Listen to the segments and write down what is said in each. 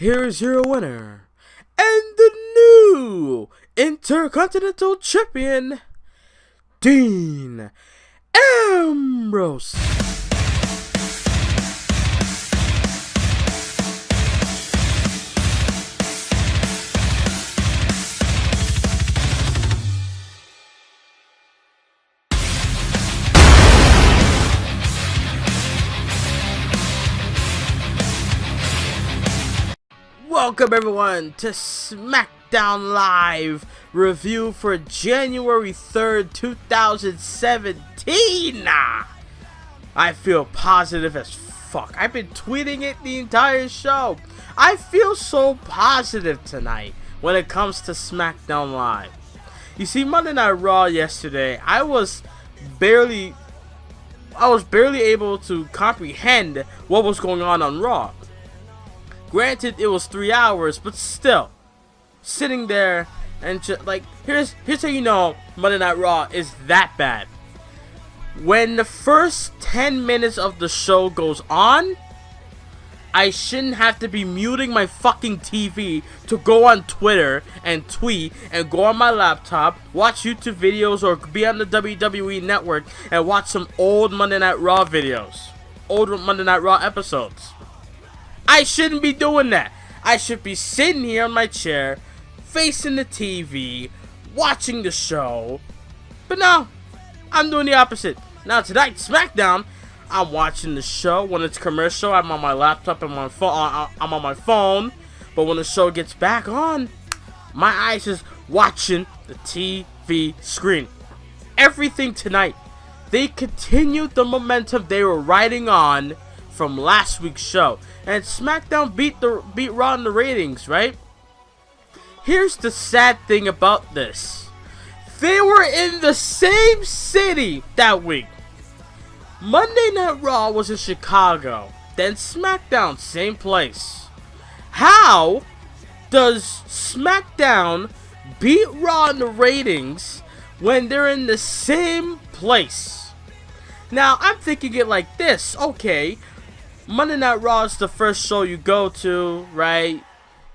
Here's your winner, and the new Intercontinental Champion, Dean Ambrose. Welcome everyone to SmackDown Live review for January 3rd, 2017. I feel positive as fuck. I've been tweeting it the entire show. I feel so positive tonight when it comes to SmackDown Live. You see, Monday Night Raw yesterday, I was barely able to comprehend what was going on Raw. Granted, it was 3 hours, but still, sitting there and just like, here's how you know Monday Night Raw is that bad. When the first 10 minutes of the show goes on, I shouldn't have to be muting my fucking TV to go on Twitter and tweet and go on my laptop, watch YouTube videos, or be on the WWE Network and watch some old Monday Night Raw videos, old Monday Night Raw episodes. I shouldn't be doing that. I should be sitting here on my chair, facing the TV, watching the show. But no, I'm doing the opposite. Now tonight, SmackDown, I'm watching the show. When it's commercial, I'm on my laptop and I'm on my phone. But when the show gets back on, my eyes is watching the TV screen. Everything tonight, they continued the momentum they were riding on from last week's show, and SmackDown beat Raw in the ratings, right? Here's the sad thing about this. They were in the same city that week. Monday Night Raw was in Chicago, then SmackDown, same place. How does SmackDown beat Raw in the ratings when they're in the same place? Now, I'm thinking it like this. Okay, Monday Night Raw is the first show you go to, right?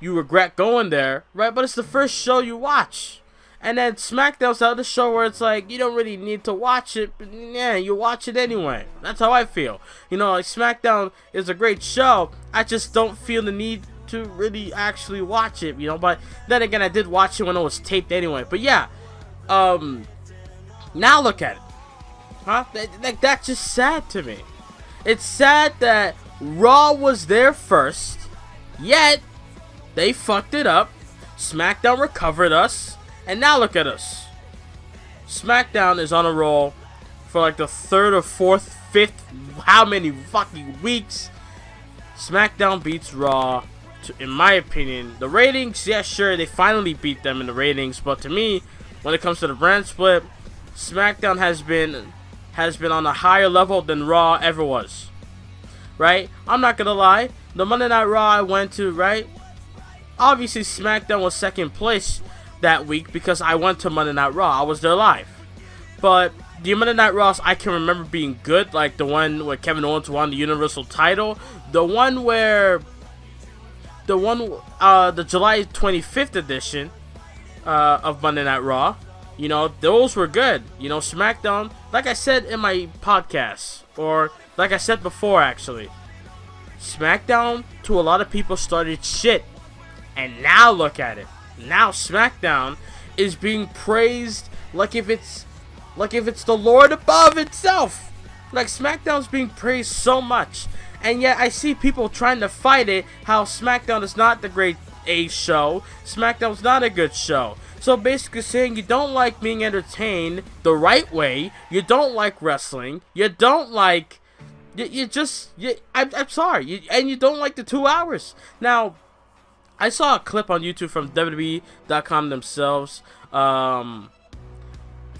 You regret going there, right? But it's the first show you watch. And then SmackDown's the other show where it's like, you don't really need to watch it, but yeah, you watch it anyway. That's how I feel. You know, like, SmackDown is a great show. I just don't feel the need to really actually watch it, you know? But then again, I did watch it when it was taped anyway. But yeah, now look at it. Huh? Like, that's just sad to me. It's sad that Raw was there first, yet they fucked it up. SmackDown recovered us, and now look at us. SmackDown is on a roll for like the third or fourth, fifth, how many fucking weeks. SmackDown beats Raw, in my opinion. The ratings, yeah, sure, they finally beat them in the ratings, but to me, when it comes to the brand split, SmackDown has been on a higher level than Raw ever was, right? I'm not gonna lie, the Monday Night Raw I went to, right? Obviously, SmackDown was second place that week because I went to Monday Night Raw. I was there live. But the Monday Night Raws I can remember being good, like the one where Kevin Owens won the Universal title, the July 25th edition of Monday Night Raw. You know, those were good. You know, SmackDown, like I said in my podcast, or like I said before actually, SmackDown to a lot of people started shit. And now look at it. Now SmackDown is being praised like if it's the Lord above itself. Like, SmackDown's being praised so much. And yet I see people trying to fight it, how SmackDown is not the great A show. SmackDown's not a good show. So basically saying you don't like being entertained the right way, you don't like wrestling, you don't like, I'm sorry, and you don't like the 2 hours. Now, I saw a clip on YouTube from WWE.com themselves. Freaking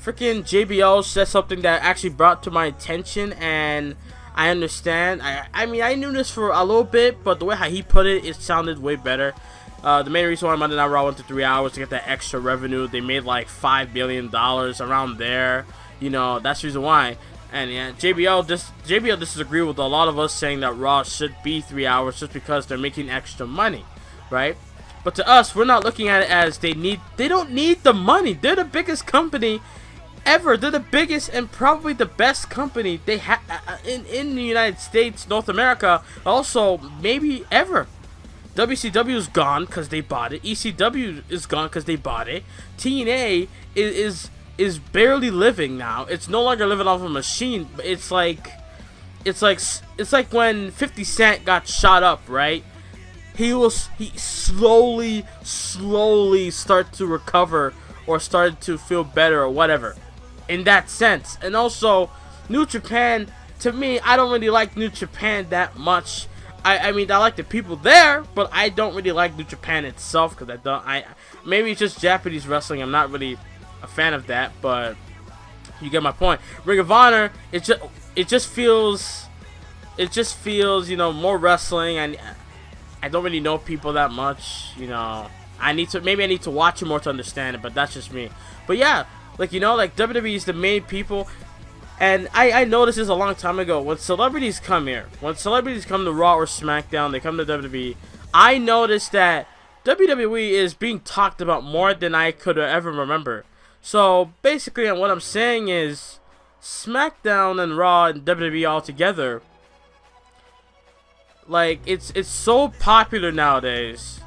JBL said something that actually brought to my attention, and I understand. I mean, I knew this for a little bit, but the way how he put it, it sounded way better. The main reason why Monday Night Raw went to 3 hours to get that extra revenue, they made like $5 billion around there. You know, that's the reason why. And yeah, JBL disagreed with a lot of us saying that Raw should be 3 hours just because they're making extra money. right? But to us, we're not looking at it as they don't need the money. They're the biggest company ever. They're the biggest and probably the best company they have in the United States, North America, also maybe ever. WCW is gone because they bought it. ECW is gone because they bought it. TNA is barely living now. It's no longer living off a machine. It's like when 50 Cent got shot up, right? He slowly started to recover or started to feel better or whatever, in that sense. And also, New Japan, to me, I don't really like New Japan that much. I mean, I like the people there, but I don't really like New Japan itself because maybe it's just Japanese wrestling. I'm not really a fan of that, but you get my point. Ring of Honor, it just feels, more wrestling, and I don't really know people that much, maybe I need to watch it more to understand it, but that's just me. But yeah, like WWE is the main people. And I noticed this a long time ago. When celebrities come here, when celebrities come to Raw or SmackDown, they come to WWE, I noticed that WWE is being talked about more than I could ever remember. So basically, what I'm saying is, SmackDown and Raw and WWE all together, like, it's so popular nowadays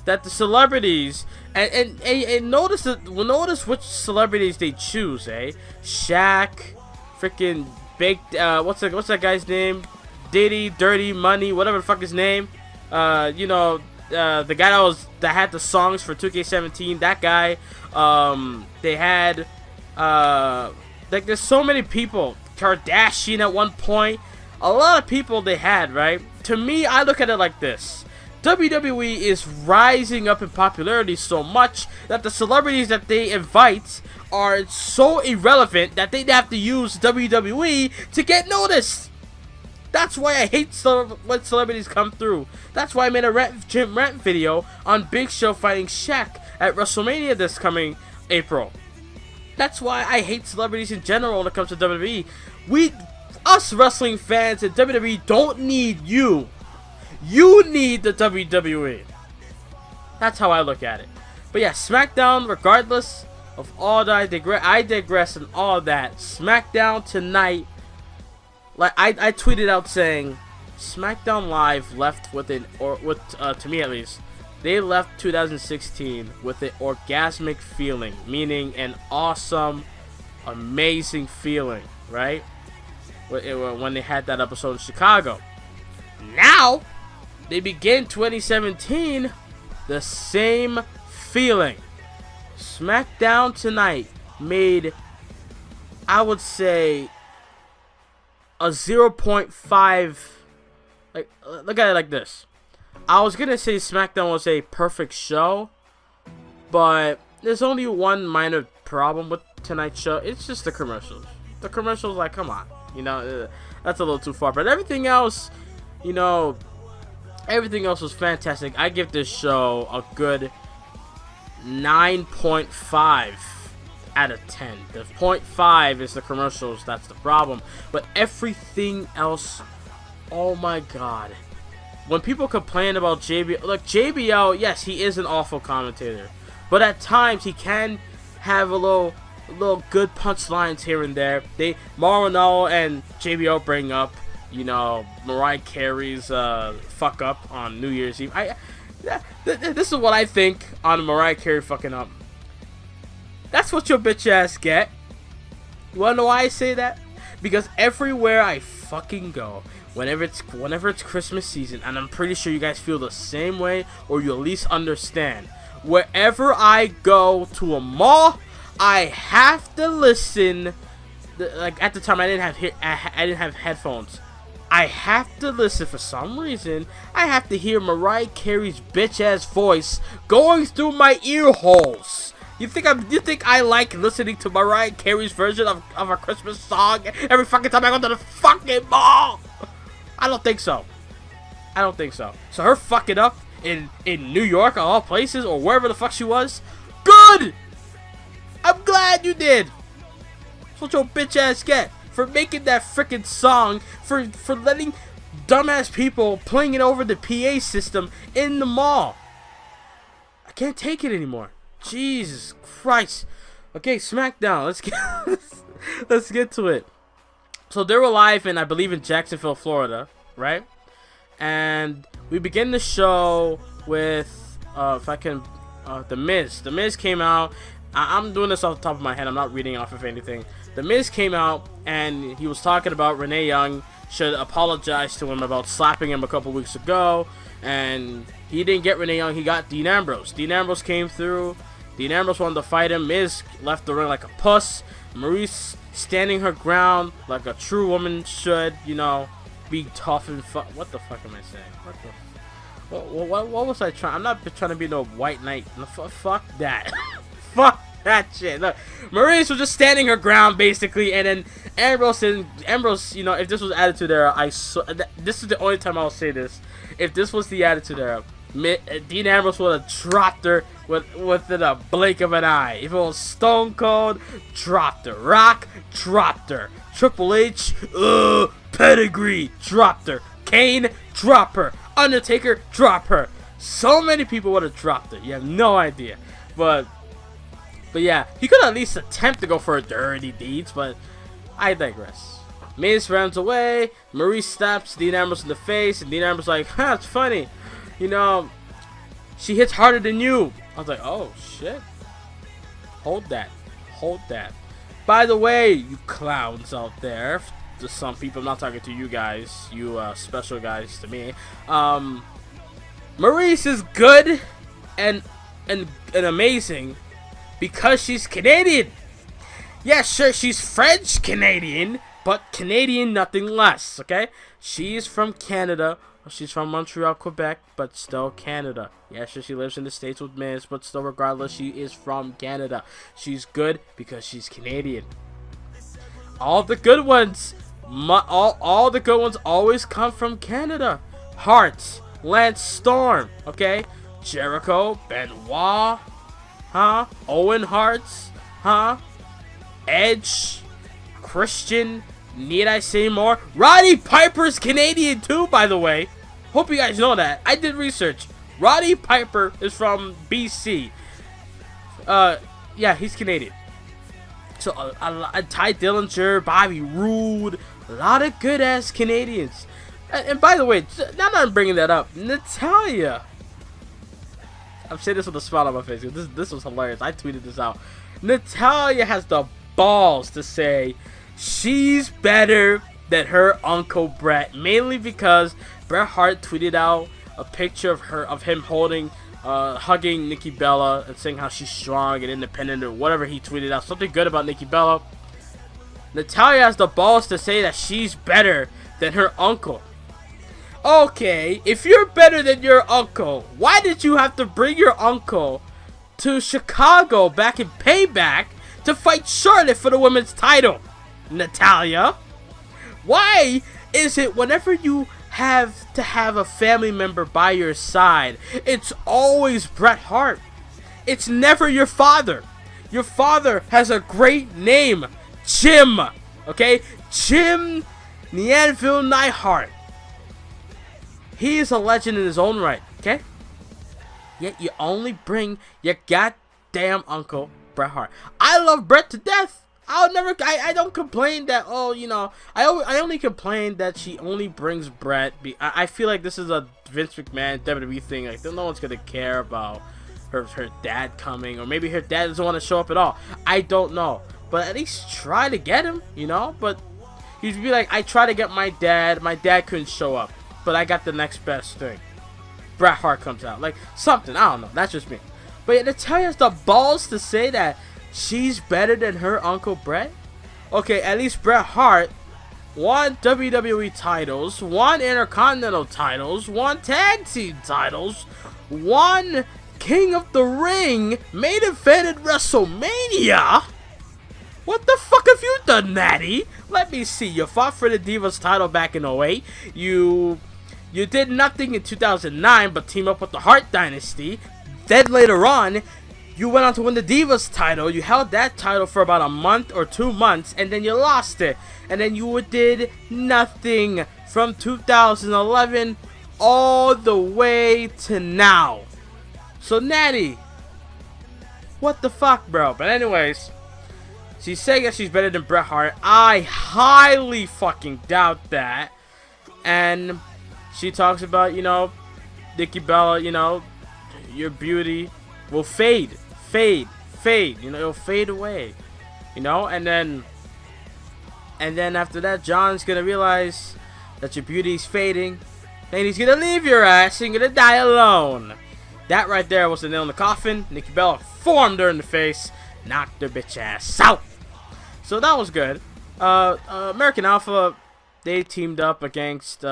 that the celebrities, and notice which celebrities they choose, Shaq, freaking Big, what's that guy's name? Diddy, Dirty Money, whatever the fuck his name. The guy that had the songs for 2K17. That guy. They had like, there's so many people. Kardashian at one point. A lot of people they had, right? To me, I look at it like this. WWE is rising up in popularity so much that the celebrities that they invite are so irrelevant that they'd have to use WWE to get noticed. That's why I hate when celebrities come through. That's why I made a Jim rant video on Big Show fighting Shaq at WrestleMania this coming April. That's why I hate celebrities in general when it comes to WWE. Us wrestling fans and WWE don't need you. You need the WWE. That's how I look at it. But yeah, SmackDown, regardless of all that, I digress and all that. SmackDown tonight, like I tweeted out saying, SmackDown Live left to me at least, they left 2016 with an orgasmic feeling, meaning an awesome, amazing feeling, right? When they had that episode in Chicago. Now, they begin 2017 the same feeling. SmackDown tonight made, I would say, a 0.5. Like, look at it like this. I was gonna say SmackDown was a perfect show, but there's only one minor problem with tonight's show. It's just the commercials. The commercials, like, come on, that's a little too far. But everything else, everything else was fantastic. I give this show a good 9.5 out of 10. The 0.5 is the commercials, that's the problem. But everything else, oh my god. When people complain about JBL, look, JBL, yes, he is an awful commentator, but at times he can have a little good punchlines here and there. Mauro and JBL bring up, Mariah Carey's fuck up on New Year's Eve. This is what I think on Mariah Carey fucking up. That's what your bitch ass get. You wanna know why I say that? Because everywhere I fucking go, whenever it's Christmas season, and I'm pretty sure you guys feel the same way, or you at least understand. Wherever I go to a mall, I have to listen. Like, at the time, I didn't have headphones. I have to listen for some reason. I have to hear Mariah Carey's bitch ass voice going through my ear holes. You think I like listening to Mariah Carey's version of a Christmas song every fucking time I go to the fucking mall? I don't think so. So her fucking up in New York, of all places, or wherever the fuck she was, good. I'm glad you did. That's what your bitch ass get for making that freaking song, for letting dumbass people playing it over the PA system in the mall. can't take it anymore. Jesus Christ. Okay, SmackDown. Let's get to it. So they were live in, I believe, in Jacksonville, Florida, right? And we begin the show with, if I can, The Miz. The Miz came out. I'm doing this off the top of my head. I'm not reading off of anything. The Miz came out, and he was talking about Renee Young should apologize to him about slapping him a couple weeks ago. And he didn't get Renee Young. He got Dean Ambrose. Dean Ambrose came through. Dean Ambrose wanted to fight him. Miz left the ring like a puss. Maurice standing her ground like a true woman should, you know, be tough and what the fuck am I saying? What was I trying? I'm not trying to be no white knight. No, fuck that. Fuck that shit. Look, Maurice was just standing her ground basically, and then Ambrose, you know, if this was Attitude Era, this is the only time I'll say this. If this was the Attitude Era, Dean Ambrose would have dropped her within a blink of an eye. If it was Stone Cold, dropped her. Rock, dropped her. Triple H, Pedigree, dropped her. Kane, drop her. Undertaker, drop her. So many people would have dropped her. You have no idea. But yeah, he could at least attempt to go for dirty deeds, but I digress. Miz runs away. Maurice slaps Dean Ambrose in the face, and Dean Ambrose like, it's funny. You know, she hits harder than you. I was like, oh, shit. Hold that. Hold that. By the way, you clowns out there, to some people, I'm not talking to you guys, you special guys to me. Maurice is good and amazing because she's Canadian. Yeah, sure, she's French Canadian, but Canadian nothing less, okay? She's from Canada. She's from Montreal, Quebec, but still Canada. Yeah, sure, she lives in the States with Miz, but still, regardless, she is from Canada. She's good because she's Canadian. All the good ones, all the good ones always come from Canada. Hart, Lance Storm, okay? Jericho, Benoit, Owen Hart, Edge, Christian. Need I say more? Roddy Piper's Canadian too, by the way. Hope you guys know that. I did research. Roddy Piper is from BC. Yeah, he's Canadian. So, Ty Dillinger, Bobby Roode, a lot of good ass Canadians. And by the way, now that I'm bringing that up, Natalya. I'm saying this with a smile on my face. This was hilarious. I tweeted this out. Natalya has the balls to say she's better than her uncle Bret, mainly because Bret Hart tweeted out a picture of him holding, hugging Nikki Bella and saying how she's strong and independent or whatever he tweeted out. Something good about Nikki Bella. Natalya has the balls to say that she's better than her uncle. Okay, if you're better than your uncle, why did you have to bring your uncle to Chicago back in Payback to fight Charlotte for the women's title? Natalya, why is it whenever you have to have a family member by your side, it's always Bret Hart? It's never your father. Your father has a great name, Jim. Okay, Jim Neanville Neidhart. He is a legend in his own right. Okay, yet you only bring your goddamn uncle Bret Hart. I love Bret to death. I don't complain that, oh, you know, I only complain that she only brings Bret. I feel like this is a Vince McMahon WWE thing. Like, no one's gonna care about her dad coming, or maybe her dad doesn't want to show up at all. I don't know, but at least try to get him, you know. But he'd be like, I tried to get my dad couldn't show up, but I got the next best thing. Bret Hart comes out, like something. I don't know. That's just me. But yeah, Natalya has the balls to say that she's better than her uncle Bret. Okay, at least Bret Hart won WWE titles, won Intercontinental titles, won Tag Team titles, won King of the Ring, main evented WrestleMania. What the fuck have you done, Natty? Let me see. You fought for the Divas title back in 08. You did nothing in 2009 but team up with the Hart Dynasty. Then later on, you went on to win the Divas title. You held that title for about a month or 2 months, and then you lost it. And then you did nothing from 2011 all the way to now. So, Natty, What the fuck, bro? But anyways, she's saying that she's better than Bret Hart. I highly fucking doubt that. And she talks about, you know, Nikki Bella, you know, your beauty will fade. You know, it'll fade away. You know, and then after that, John's gonna realize that your beauty's fading. Then he's gonna leave your ass and you're gonna die alone. That right there was the nail in the coffin. Nikki Bella formed her in the face, knocked her bitch ass out. So that was good. American Alpha, they teamed up against they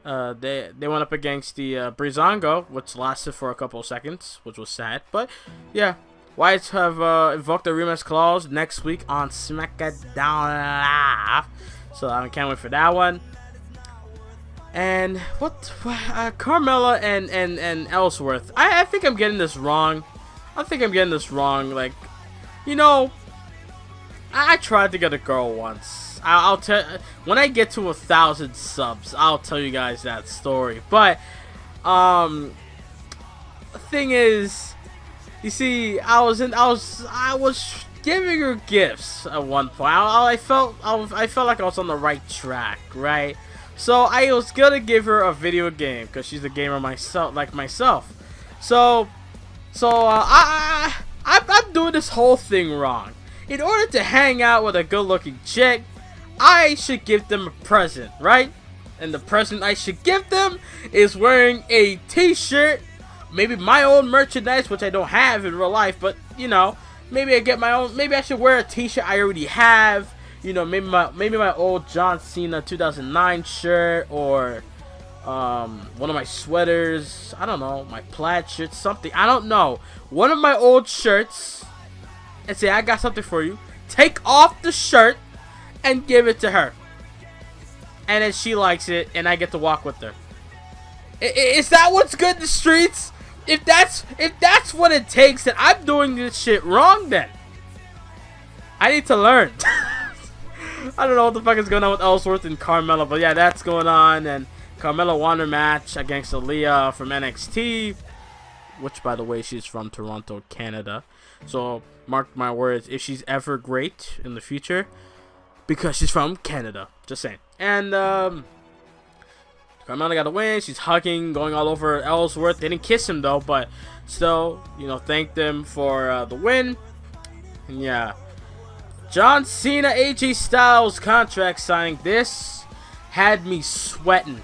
went up against the Breezango, which lasted for a couple of seconds, which was sad. But yeah, Whites have invoked the rematch clause next week on SmackDown Live, so I can't wait for that one. And Carmella and Ellsworth. I think I'm getting this wrong. Like, you know, I tried to get a girl once. I'll tell when I get to 1,000 subs. I'll tell you guys that story. But the thing is, you see, I was giving her gifts at one point. I felt like I was on the right track, right? So I was gonna give her a video game because she's a gamer like myself. So I'm doing this whole thing wrong. In order to hang out with a good-looking chick, I should give them a present, right? And the present I should give them is wearing a t-shirt, maybe my own merchandise, which I don't have in real life, but you know, maybe I get my own. Maybe I should wear a t-shirt I already have. You know, maybe my old John Cena 2009 shirt, or one of my sweaters. I don't know, my plaid shirt, something. I don't know. One of my old shirts, and say I got something for you. Take off the shirt and give it to her, and then she likes it, and I get to walk with her. Is that what's good in the streets? If that's what it takes, then I'm doing this shit wrong. Then I need to learn. I don't know what the fuck is going on with Ellsworth and Carmella, but yeah, that's going on. And Carmella won her match against Aaliyah from NXT, which, by the way, she's from Toronto, Canada. So mark my words, if she's ever great in the future, because she's from Canada. Just saying. And Carmella got a win. She's hugging, going all over Ellsworth. They didn't kiss him though, but still, you know, thank them for the win. And yeah. John Cena, AJ Styles contract signing. This had me sweating.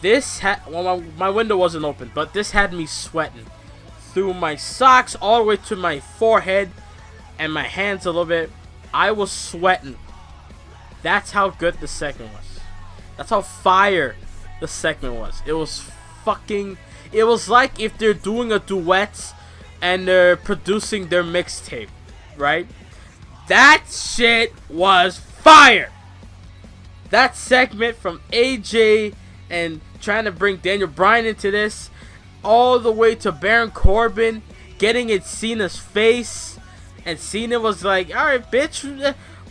Well, my window wasn't open, but this had me sweating through my socks all the way to my forehead and my hands a little bit. I was sweating. That's how good the segment was. That's how fire the segment was. It was fucking. It was like if they're doing a duet and they're producing their mixtape, right? That shit was fire. That segment from AJ and trying to bring Daniel Bryan into this, all the way to Baron Corbin getting in Cena's face, and Cena was like, "All right, bitch,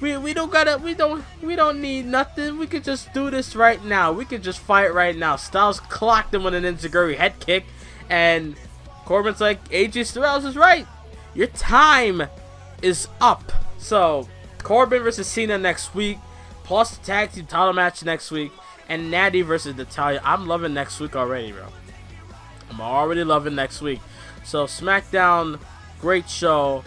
we don't need nothing. We could just do this right now. We could just fight right now." Styles clocked him with an enziguri head kick, and Corbin's like, "AJ Styles is right. Your time is up." So, Corbin versus Cena next week, plus the tag team title match next week, and Natty versus Natalya. I'm loving next week already, bro. I'm already loving next week. So, SmackDown, great show.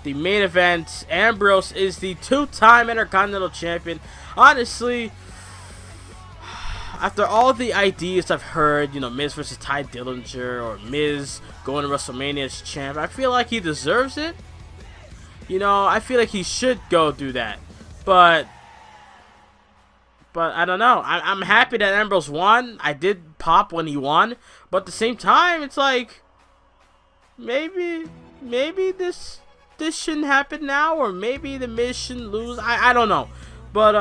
The main event, Ambrose is the two-time Intercontinental Champion. Honestly, after all the ideas I've heard, you know, Miz versus Ty Dillinger, or Miz going to WrestleMania as champ, I feel like he deserves it. You know, I feel like he should go do that. But I don't know. I'm happy that Ambrose won. I did pop when he won. But at the same time, it's like, maybe this shouldn't happen now. Or maybe the Miz shouldn't lose. I don't know. But,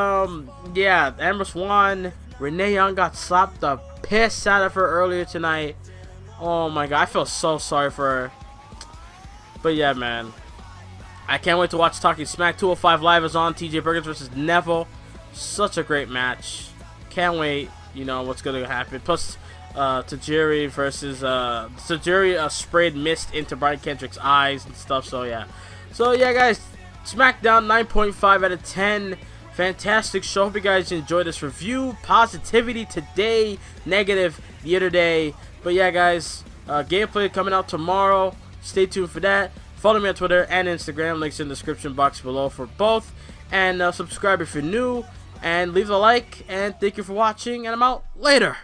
yeah, Ambrose won. Renee Young got slapped the piss out of her earlier tonight. Oh, my God. I feel so sorry for her. But, yeah, man. I can't wait to watch Talking Smack. 205 Live is on. TJ Perkins versus Neville. Such a great match. Can't wait. You know what's going to happen. Plus, Tajiri versus Tajiri sprayed mist into Brian Kendrick's eyes and stuff. So yeah, guys, SmackDown 9.5 out of 10. Fantastic show. Hope you guys enjoyed this review. Positivity today, negative the other day. But yeah, guys, gameplay coming out tomorrow. Stay tuned for that. Follow me on Twitter and Instagram. Links in the description box below for both. And subscribe if you're new. And leave a like. And thank you for watching. And I'm out later.